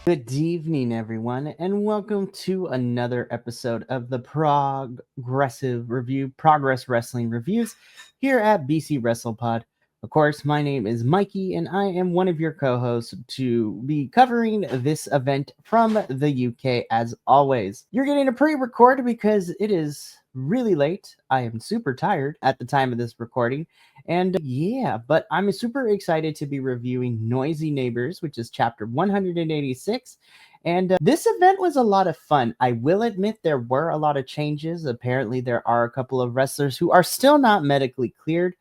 Good evening, everyone, and welcome to another episode of the Progress Wrestling Reviews here at BC WrestlePod. Of course, my name is Mikey, and I am one of your co-hosts to be covering this event from the UK as always. You're getting a pre-record because it is really late. I am super tired at the time of this recording. And but I'm super excited to be reviewing Noisy Neighbors, which is chapter 186. And this event was a lot of fun. I will admit there were a lot of changes. Apparently, there are a couple of wrestlers who are still not medically cleared,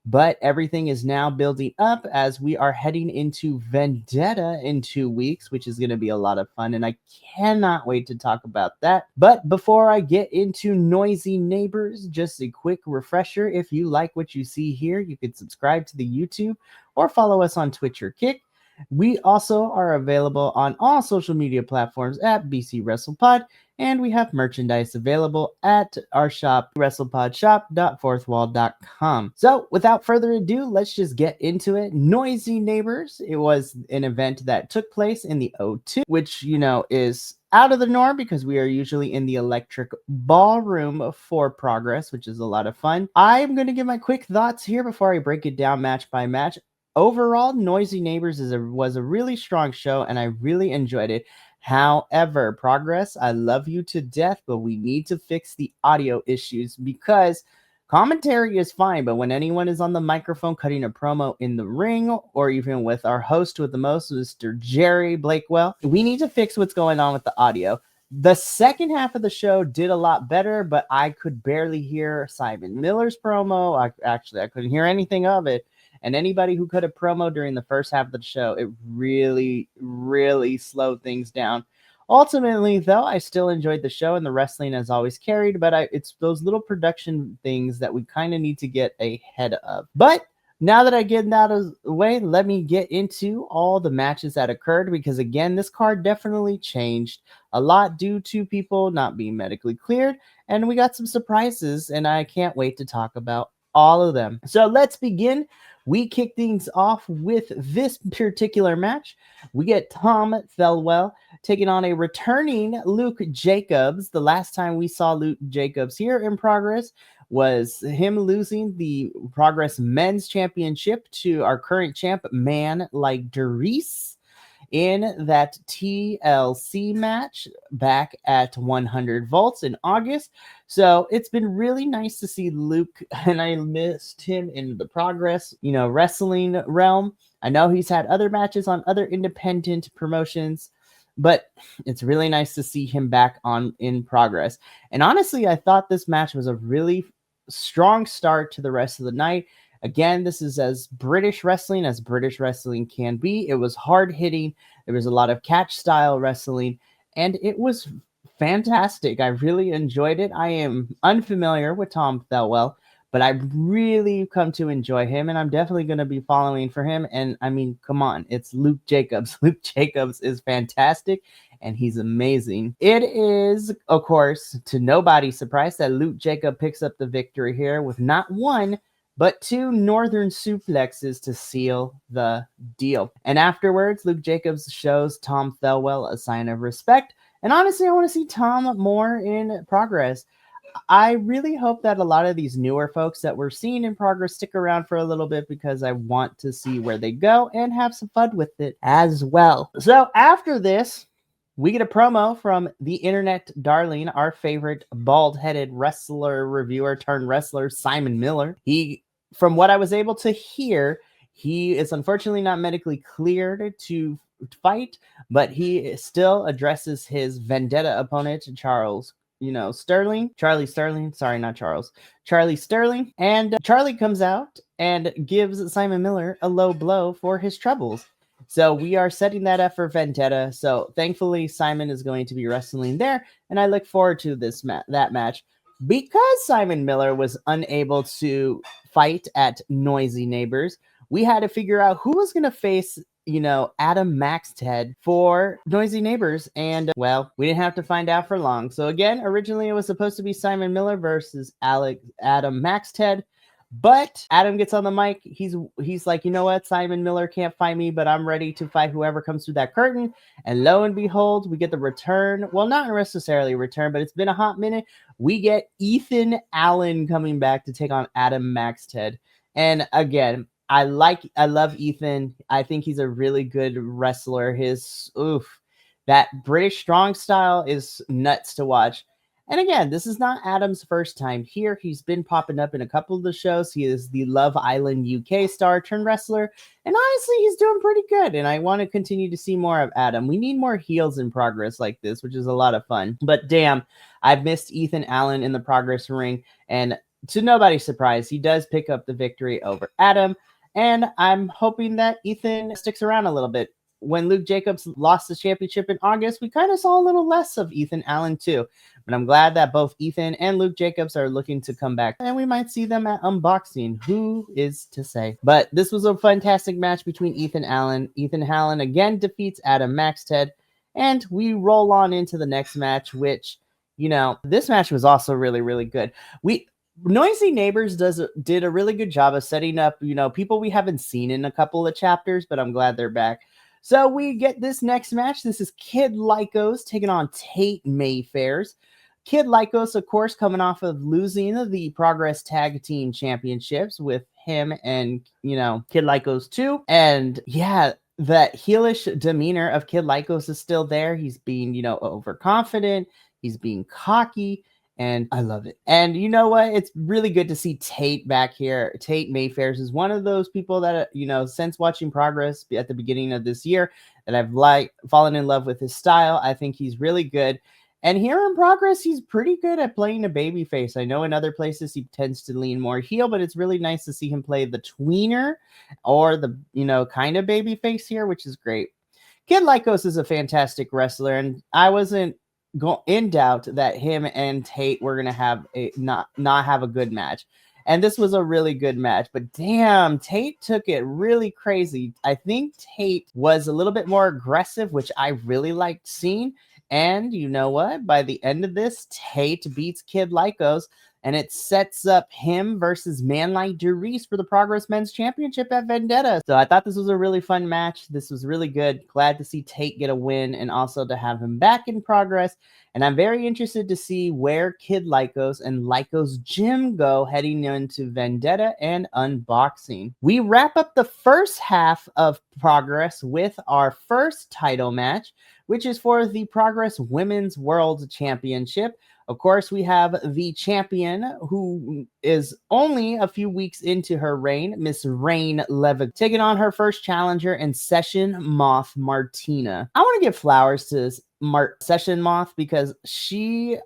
but everything is now building up as we are heading into Vendetta in 2 weeks, which is going to be a lot of fun. And I cannot wait to talk about that. But before I get into Noisy Neighbors, just a quick refresher. If you like what you see here, you can subscribe to the YouTube or follow us on Twitch or Kick. We also are available on all social media platforms at BC WrestlePod, and we have merchandise available at our shop, wrestlepodshop.fourthwall.com. So, without further ado, let's just get into it. Noisy Neighbors, it was an event that took place in the O2, which, is out of the norm because we are usually in the electric ballroom for Progress, which is a lot of fun. I'm going to give my quick thoughts here before I break it down match by match. Overall, Noisy Neighbors was a really strong show, and I really enjoyed it. However, Progress, I love you to death, but we need to fix the audio issues because commentary is fine, but when anyone is on the microphone cutting a promo in the ring, or even with our host with the most, Mr. Jerry Blakewell, we need to fix what's going on with the audio. The second half of the show did a lot better, but I could barely hear Simon Miller's promo. I couldn't hear anything of it. And anybody who cut a promo during the first half of the show, it really, really slowed things down. Ultimately, though, I still enjoyed the show and the wrestling as always carried, but it's those little production things that we kind of need to get ahead of. But now that I get that out of the way, let me get into all the matches that occurred because, again, this card definitely changed a lot due to people not being medically cleared, and we got some surprises, and I can't wait to talk about all of them. So let's begin. We kick things off with this particular match. We get Tom Thelwell taking on a returning Luke Jacobs. The last time we saw Luke Jacobs here in Progress was him losing the Progress Men's Championship to our current champ, Man Like Derice, in that TLC match back at 100 volts in August. So it's been really nice to see Luke, and I missed him in the Progress, wrestling realm. I know he's had other matches on other independent promotions, but it's really nice to see him back in Progress. And honestly, I thought this match was a really strong start to the rest of the night. Again, this is as British wrestling can be. It was hard hitting. There was a lot of catch style wrestling, and it was fantastic. I really enjoyed it. I am unfamiliar with Tom Thelwell, but I've really come to enjoy him, and I'm definitely going to be following for him. And I mean, come on, it's Luke Jacobs. Luke Jacobs is fantastic, and he's amazing. It is, of course, to nobody's surprise that Luke Jacob picks up the victory here with not one, but 2 northern suplexes to seal the deal. And afterwards, Luke Jacobs shows Tom Thelwell a sign of respect. And honestly, I want to see Tom more in Progress. I really hope that a lot of these newer folks that we're seeing in Progress stick around for a little bit because I want to see where they go and have some fun with it as well. So after this, we get a promo from the internet darling, our favorite bald-headed wrestler reviewer turned wrestler, Simon Miller. From what I was able to hear, he is unfortunately not medically cleared to fight, but he still addresses his Vendetta opponent, Charlie Sterling. And Charlie comes out and gives Simon Miller a low blow for his troubles. So we are setting that up for Vendetta. So thankfully, Simon is going to be wrestling there, and I look forward to that match. Because Simon Miller was unable to fight at Noisy Neighbors, we had to figure out who was going to face, Adam Maxted for Noisy Neighbors. And, well, we didn't have to find out for long. So, again, originally it was supposed to be Simon Miller versus Adam Maxted. But Adam gets on the mic. He's like, you know what? Simon Miller can't fight me, but I'm ready to fight whoever comes through that curtain. And lo and behold, we get the return. Well, not necessarily a return, but it's been a hot minute. We get Ethan Allen coming back to take on Adam Maxted. And again, I love Ethan. I think he's a really good wrestler. That British strong style is nuts to watch. And again, this is not Adam's first time here. He's been popping up in a couple of the shows. He is the Love Island UK star turned wrestler. And honestly, he's doing pretty good. And I want to continue to see more of Adam. We need more heels in Progress like this, which is a lot of fun. But damn, I've missed Ethan Allen in the Progress ring. And to nobody's surprise, he does pick up the victory over Adam. And I'm hoping that Ethan sticks around a little bit. When Luke Jacobs lost the championship in August, we kind of saw a little less of Ethan Allen too. But I'm glad that both Ethan and Luke Jacobs are looking to come back. And we might see them at Unboxing. Who is to say? But this was a fantastic match between Ethan Allen. Ethan Allen again defeats Adam Maxted. And we roll on into the next match, which, this match was also really, really good. Noisy Neighbors did a really good job of setting up, people we haven't seen in a couple of chapters, but I'm glad they're back. So we get this next match. This is Kid Lycos taking on Tate Mayfairs. Kid Lycos, of course, coming off of losing the Progress Tag Team Championships with him and, Kid Lycos too. And yeah, the heelish demeanor of Kid Lycos is still there. He's being, overconfident. He's being cocky. And I love it. And you know what? It's really good to see Tate back here. Tate Mayfairs is one of those people that, since watching Progress at the beginning of this year, that I've fallen in love with his style. I think he's really good. And here in Progress, he's pretty good at playing a babyface. I know in other places he tends to lean more heel, but it's really nice to see him play the tweener or the, kind of babyface here, which is great. Kid Lycos is a fantastic wrestler, and I wasn't in doubt that him and Tate were gonna have not have a good match, and this was a really good match. But damn, Tate took it really crazy. I think Tate was a little bit more aggressive, which I really liked seeing. And you know what? By the end of this, Tate beats Kid Lycos, and it sets up him versus Man Like Durice for the Progress Men's Championship at Vendetta. So I thought this was a really fun match. This was really good. Glad to see Tate get a win and also to have him back in Progress. And I'm very interested to see where Kid Lycos and Lycos Gym go heading into Vendetta and Unboxing. We wrap up the first half of Progress with our first title match, which is for the Progress Women's World Championship. Of course, we have the champion who is only a few weeks into her reign, Miss Rain Levick, taking on her first challenger and Session Moth Martina. I want to give flowers to Session Moth because she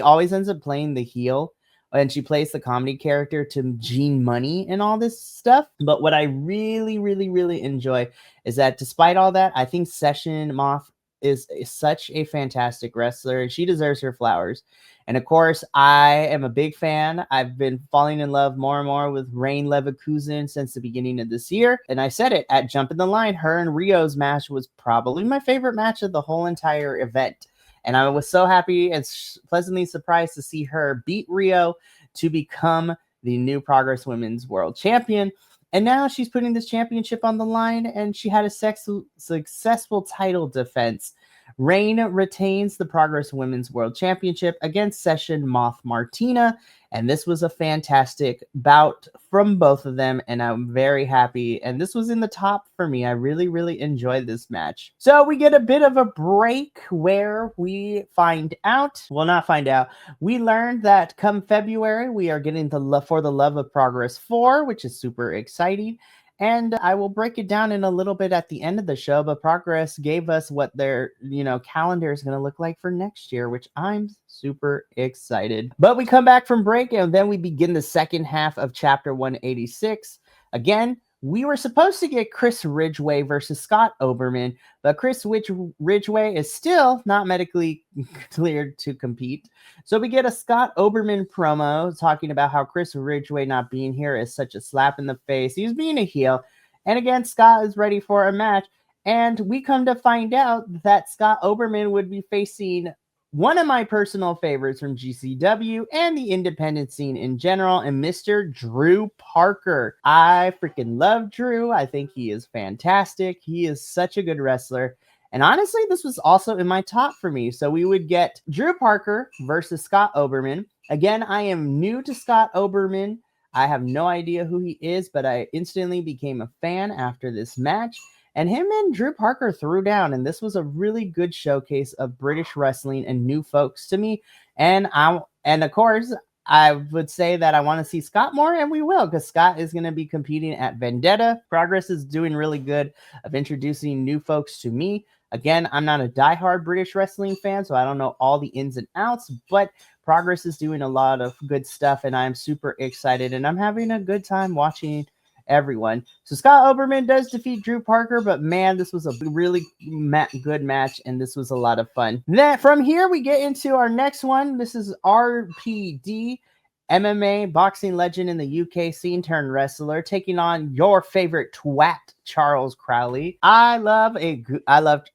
always ends up playing the heel, and she plays the comedy character to Gene Money and all this stuff. But what I really, really, really enjoy is that despite all that, I think Session Moth is such a fantastic wrestler, and she deserves her flowers. And of course, I am a big fan. I've been falling in love more and more with Rain Leverkusen since the beginning of this year. And I said it at Jump in the Line, her and Rio's match was probably my favorite match of the whole entire event. And I was so happy and pleasantly surprised to see her beat Rio to become the new Progress Women's World Champion. And now she's putting this championship on the line, and she had a successful title defense. Rain retains the Progress Women's World Championship against Session Moth Martina, and this was a fantastic bout from both of them, and I'm very happy. And this was in the top for me. I really, really enjoyed this match. So we get a bit of a break where we we learned that come February, we are getting the For the Love of Progress 4, which is super exciting. And I will break it down in a little bit at the end of the show, but Progress gave us what their, calendar is going to look like for next year, which I'm super excited. But we come back from break, and then we begin the second half of Chapter 186. Again, we were supposed to get Chris Ridgway versus Scott Oberman, but Chris Ridgway is still not medically cleared to compete. So we get a Scott Oberman promo talking about how Chris Ridgway not being here is such a slap in the face. He's being a heel. And again, Scott is ready for a match. And we come to find out that Scott Oberman would be facing one of my personal favorites from GCW and the independent scene in general, and Mr. Drew Parker. I freaking love Drew. I think he is fantastic. He is such a good wrestler. And honestly, this was also in my top for me. So we would get Drew Parker versus Scott Oberman. Again, I am new to Scott Oberman. I have no idea who he is, but I instantly became a fan after this match. And him and Drew Parker threw down, and this was a really good showcase of British wrestling and new folks to me. And of course, I would say that I want to see Scott more, and we will, because Scott is going to be competing at Vendetta. Progress is doing really good of introducing new folks to me. Again, I'm not a diehard British wrestling fan, so I don't know all the ins and outs, but Progress is doing a lot of good stuff, and I'm super excited, and I'm having a good time watching everyone. So Scott Oberman does defeat Drew Parker, but man, this was a really good match, and this was a lot of fun. Then from here, we get into our next one. This is RPD, MMA boxing legend in the UK scene turned wrestler, taking on your favorite twat, Charles Crowley. I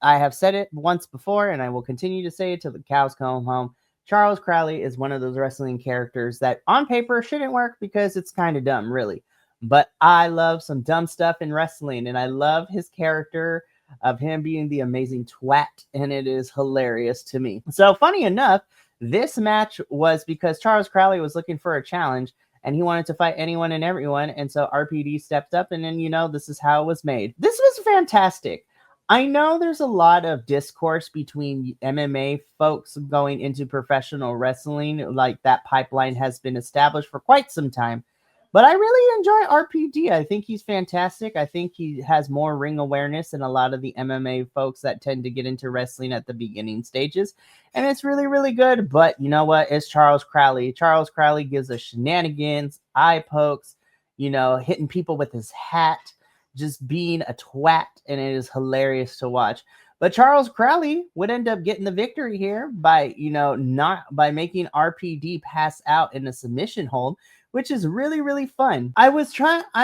have said it once before, and I will continue to say it till the cows come home. Charles Crowley is one of those wrestling characters that on paper shouldn't work because it's kind of dumb, really. But I love some dumb stuff in wrestling, and I love his character of him being the amazing twat, and it is hilarious to me. So funny enough, this match was because Charles Crowley was looking for a challenge, and he wanted to fight anyone and everyone, and so RPD stepped up, and then, this is how it was made. This was fantastic. I know there's a lot of discourse between MMA folks going into professional wrestling, like that pipeline has been established for quite some time. But I really enjoy RPD. I think he's fantastic. I think he has more ring awareness than a lot of the MMA folks that tend to get into wrestling at the beginning stages. And it's really, really good. But you know what? It's Charles Crowley. Charles Crowley gives us shenanigans, eye pokes, hitting people with his hat, just being a twat. And it is hilarious to watch. But Charles Crowley would end up getting the victory here by, not by making RPD pass out in a submission hold, which is really, really fun. I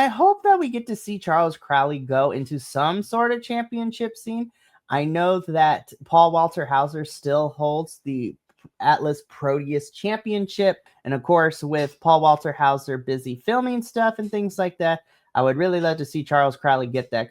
hope that we get to see Charles Crowley go into some sort of championship scene. I know that Paul Walter Hauser still holds the Atlas Proteus Championship. And of course, with Paul Walter Hauser busy filming stuff and things like that, I would really love to see Charles Crowley get that,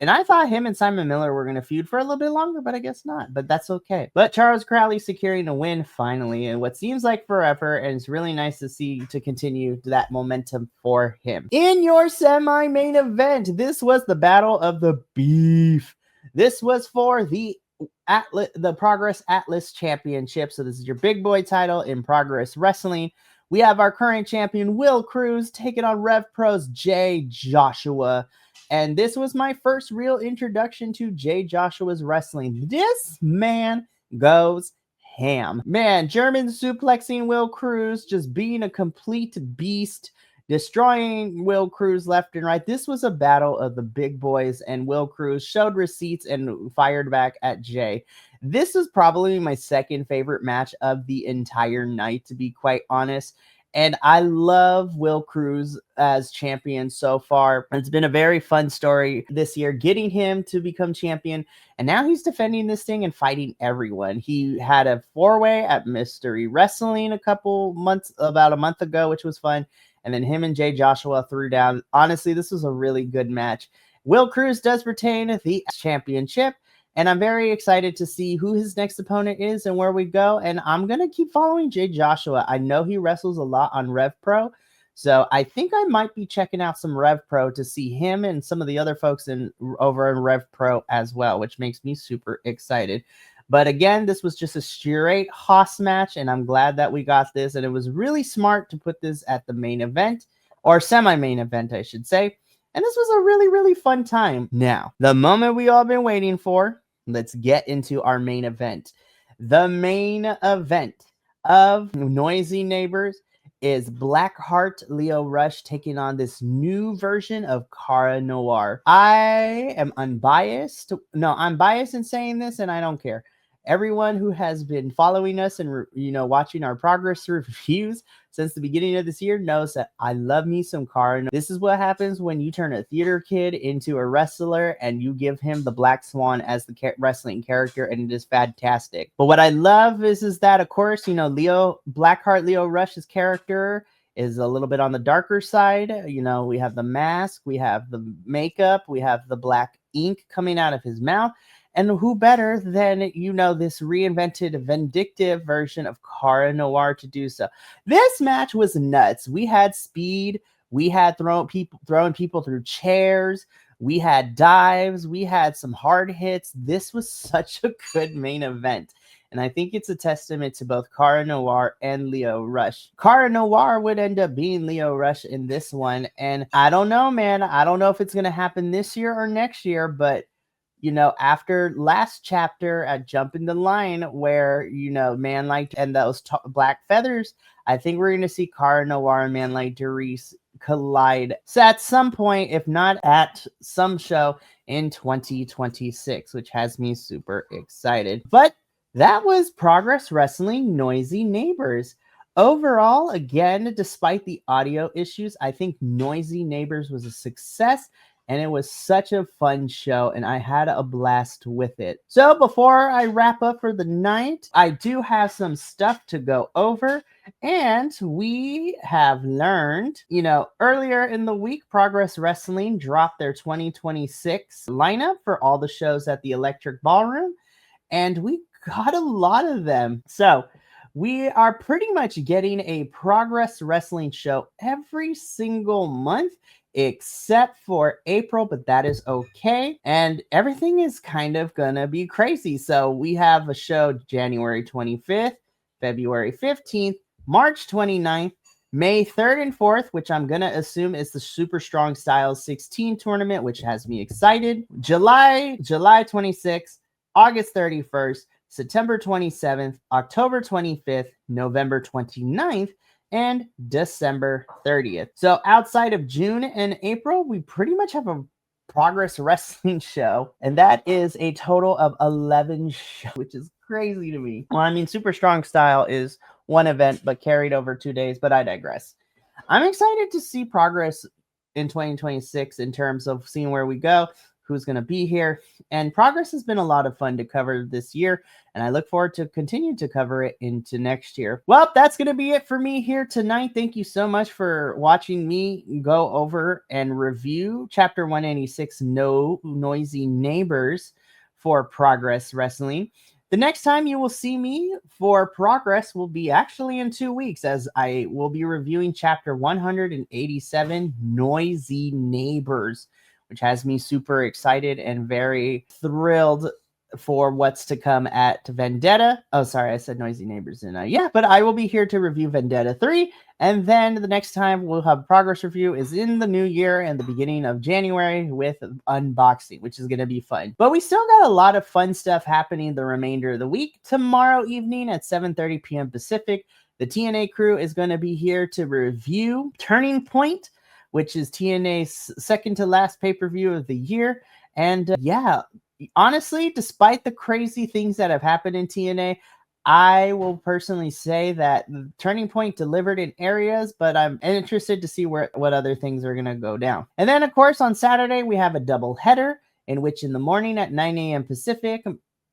and I thought him and Simon Miller were going to feud for a little bit longer, but I guess not. But that's okay. But Charles Crowley securing a win finally, and what seems like forever, and it's really nice to see to continue that momentum for him. In your semi-main event, this was the Battle of the Beef. This was for the Progress Atlas Championship. So this is your big boy title in Progress Wrestling. We have our current champion, Will Cruz, taking on Rev Pro's Jay Joshua. And this was my first real introduction to Jay Joshua's wrestling. This man goes ham. Man, German suplexing Will Cruz, just being a complete beast, destroying Will Cruz left and right. This was a battle of the big boys, and Will Cruz showed receipts and fired back at Jay. This is probably my second favorite match of the entire night, to be quite honest. And I love Will Cruz as champion so far. It's been a very fun story this year, getting him to become champion. And now he's defending this thing and fighting everyone. He had a 4-way at Mystery Wrestling about a month ago, which was fun. And then him and Jay Joshua threw down. Honestly, this was a really good match. Will Cruz does retain the championship. And I'm very excited to see who his next opponent is and where we go. And I'm going to keep following Jay Joshua. I know he wrestles a lot on Rev Pro. So I think I might be checking out some Rev Pro to see him and some of the other folks over in Rev Pro as well, which makes me super excited. But again, this was just a straight Haas match, and I'm glad that we got this. And it was really smart to put this at the main event, or semi-main event, I should say. And this was a really, really fun time. Now, the moment we all been waiting for. Let's get into our main event. The main event of Noisy Neighbors is Blackheart Leo Rush taking on this new version of Cara Noir. I am unbiased. No, I'm biased in saying this, and I don't care. everyone who has been following us and watching our progress reviews since the beginning of this year knows that I love me some Kara. This is what happens when you turn a theater kid into a wrestler and you give him the Black Swan as the wrestling character, and it is fantastic. But what I love is that, of course, Blackheart Leo Rush's character is a little bit on the darker side. We have the mask, we have the makeup, we have the black ink coming out of his mouth. And who better than, this reinvented, vindictive version of Cara Noir to do so? This match was nuts. We had speed. We had throwing people through chairs. We had dives. We had some hard hits. This was such a good main event. And I think it's a testament to both Cara Noir and Leo Rush. Cara Noir would end up being Leo Rush in this one. And I don't know, man. I don't know if it's going to happen this year or next year, but after last chapter at Jump in the Line, where, Man Like and those black feathers, I think we're going to see Cara Noir and Man Like Derice collide. So at some point, if not at some show in 2026, which has me super excited. But that was Progress Wrestling Noisy Neighbors. Overall, again, despite the audio issues, I think Noisy Neighbors was a success. And it was such a fun show, and I had a blast with it. So before I wrap up for the night, I do have some stuff to go over. And we have learned, earlier in the week, Progress Wrestling dropped their 2026 lineup for all the shows at the Electric Ballroom. And we got a lot of them. So we are pretty much getting a Progress Wrestling show every single month, except for April, but that is okay. And everything is kind of gonna be crazy. So we have a show January 25th, February 15th, March 29th, May 3rd and 4th, which I'm gonna assume is the Super Strong Styles 16 tournament, which has me excited. July 26th, August 31st, September 27th, October 25th, November 29th, and December 30th. So outside of June and April, we pretty much have a Progress Wrestling show, and that is a total of 11 shows, which is crazy to me. Well, I mean, Super Strong Style is one event, but carried over 2 days, but I digress. I'm excited to see Progress in 2026 in terms of seeing where we go, who's going to be here. And Progress has been a lot of fun to cover this year, and I look forward to continue to cover it into next year. Well, that's going to be it for me here tonight. Thank you so much for watching me go over and review Chapter 186, Noisy Neighbors for Progress Wrestling. The next time you will see me for Progress will be actually in 2 weeks, as I will be reviewing Chapter 187, Noisy Neighbors, which has me super excited and very thrilled for what's to come at Vendetta. Oh, sorry, I said Noisy Neighbors. But I will be here to review Vendetta 3. And then the next time we'll have Progress review is in the new year and the beginning of January with unboxing, which is going to be fun. But we still got a lot of fun stuff happening the remainder of the week. Tomorrow evening at 7:30 p.m. Pacific, the TNA crew is going to be here to review Turning Point, which is TNA's second to last pay-per-view of the year. And honestly, despite the crazy things that have happened in TNA, I will personally say that Turning Point delivered in areas, but I'm interested to see what other things are going to go down. And then, of course, on Saturday, we have a double header in which in the morning at 9 a.m. Pacific,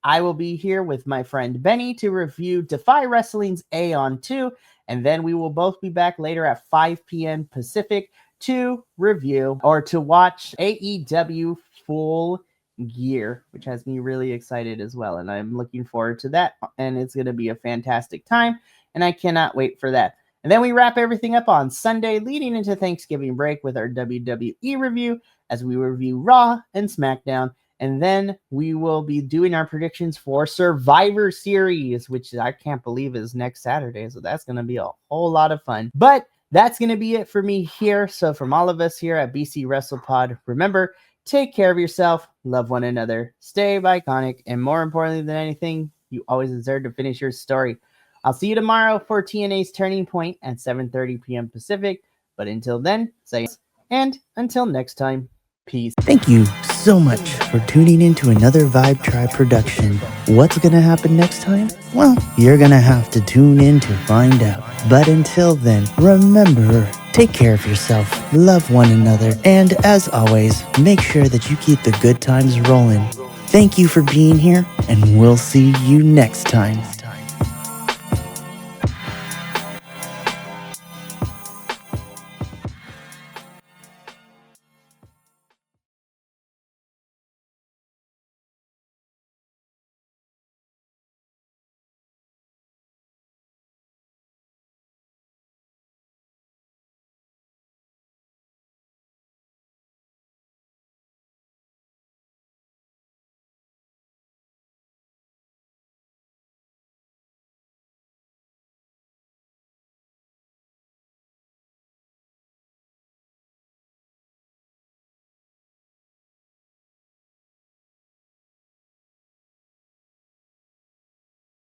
I will be here with my friend Benny to review Defy Wrestling's Aeon 2. And then we will both be back later at 5 p.m. Pacific to review or to watch AEW Full Gear, which has me really excited as well. And I'm looking forward to that. And it's going to be a fantastic time. And I cannot wait for that. And then we wrap everything up on Sunday leading into Thanksgiving break with our WWE review as we review Raw and SmackDown. And then we will be doing our predictions for Survivor Series, which I can't believe is next Saturday. So that's going to be a whole lot of fun. But that's going to be it for me here. So from all of us here at BC WrestlePod, remember, take care of yourself, love one another, stay iconic, and more importantly than anything, you always deserve to finish your story. I'll see you tomorrow for TNA's Turning Point at 7:30 p.m. Pacific. But until then, say and until next time, peace. Thank you so much for tuning in to another Vibe Tribe production. What's gonna happen next time? Well, you're gonna have to tune in to find out. But until then, remember, take care of yourself, love one another, and as always, make sure that you keep the good times rolling. Thank you for being here, and we'll see you next time.